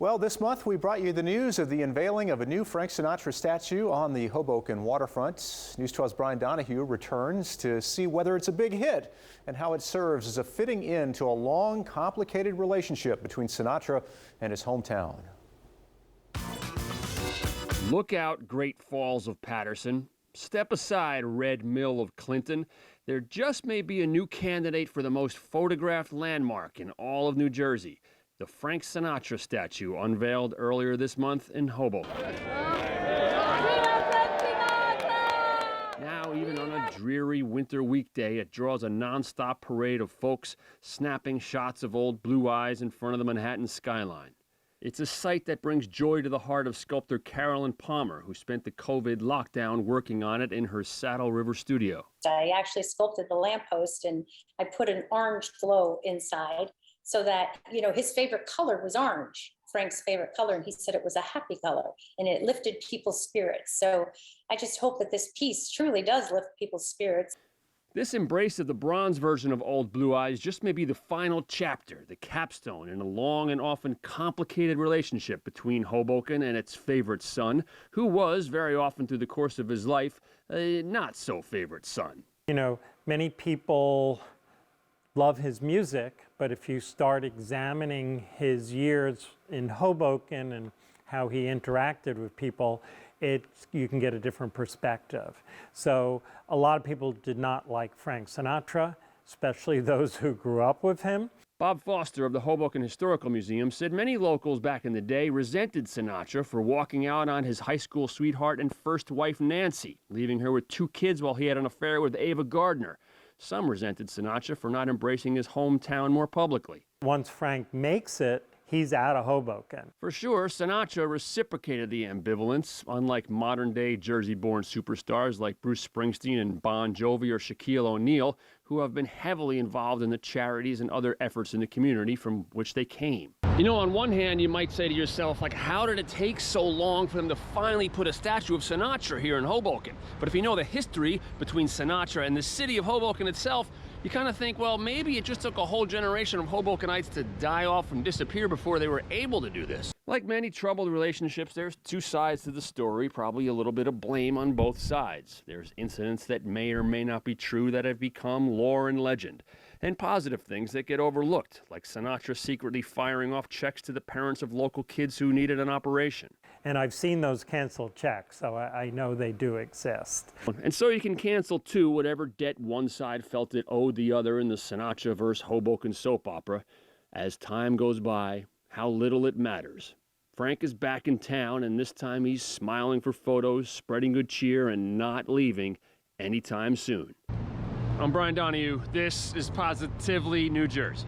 Well, this month we brought you the news of the unveiling of a new Frank Sinatra statue on the Hoboken waterfront. News 12's Brian Donahue returns to see whether it's a big hit and how it serves as a fitting end to a long, complicated relationship between Sinatra and his hometown. Look out, Great Falls of Patterson. Step aside, Red Mill of Clinton. There just may be a new candidate for the most photographed landmark in all of New Jersey. The Frank Sinatra statue unveiled earlier this month in Hoboken. Now, even on a dreary winter weekday, it draws a nonstop parade of folks snapping shots of old Blue Eyes in front of the Manhattan skyline. It's a sight that brings joy to the heart of sculptor Carolyn Palmer, who spent the COVID lockdown working on it in her Saddle River studio. I actually sculpted the lamppost and I put an orange glow inside so that, his favorite color was orange, Frank's favorite color, and he said it was a happy color and it lifted people's spirits. So I just hope that this piece truly does lift people's spirits. This embrace of the bronze version of Old Blue Eyes just may be the final chapter, the capstone in a long and often complicated relationship between Hoboken and its favorite son, who was, very often through the course of his life, a not-so-favorite son. Many people love his music, but if you start examining his years in Hoboken and how he interacted with people, you can get a different perspective. So a lot of people did not like Frank Sinatra, especially those who grew up with him. Bob Foster of the Hoboken Historical Museum said many locals back in the day resented Sinatra for walking out on his high school sweetheart and first wife Nancy, leaving her with 2 kids while he had an affair with Ava Gardner. Some resented Sinatra for not embracing his hometown more publicly. Once Frank makes it, he's out of Hoboken. For sure, Sinatra reciprocated the ambivalence, unlike modern-day Jersey-born superstars like Bruce Springsteen and Bon Jovi or Shaquille O'Neal, who have been heavily involved in the charities and other efforts in the community from which they came. On one hand, you might say to yourself, how did it take so long for them to finally put a statue of Sinatra here in Hoboken? But if you know the history between Sinatra and the city of Hoboken itself, you kind of think, well, maybe it just took a whole generation of Hobokenites to die off and disappear before they were able to do this. Like many troubled relationships, there's 2 sides to the story, probably a little bit of blame on both sides. There's incidents that may or may not be true that have become lore and legend, and positive things that get overlooked, like Sinatra secretly firing off checks to the parents of local kids who needed an operation. And I've seen those canceled checks, so I know they do exist. And so you can cancel, too, whatever debt one side felt it owed the other in the Sinatra versus Hoboken soap opera. As time goes by, how little it matters. Frank is back in town, and this time he's smiling for photos, spreading good cheer, and not leaving anytime soon. I'm Brian Donahue. This is Positively New Jersey.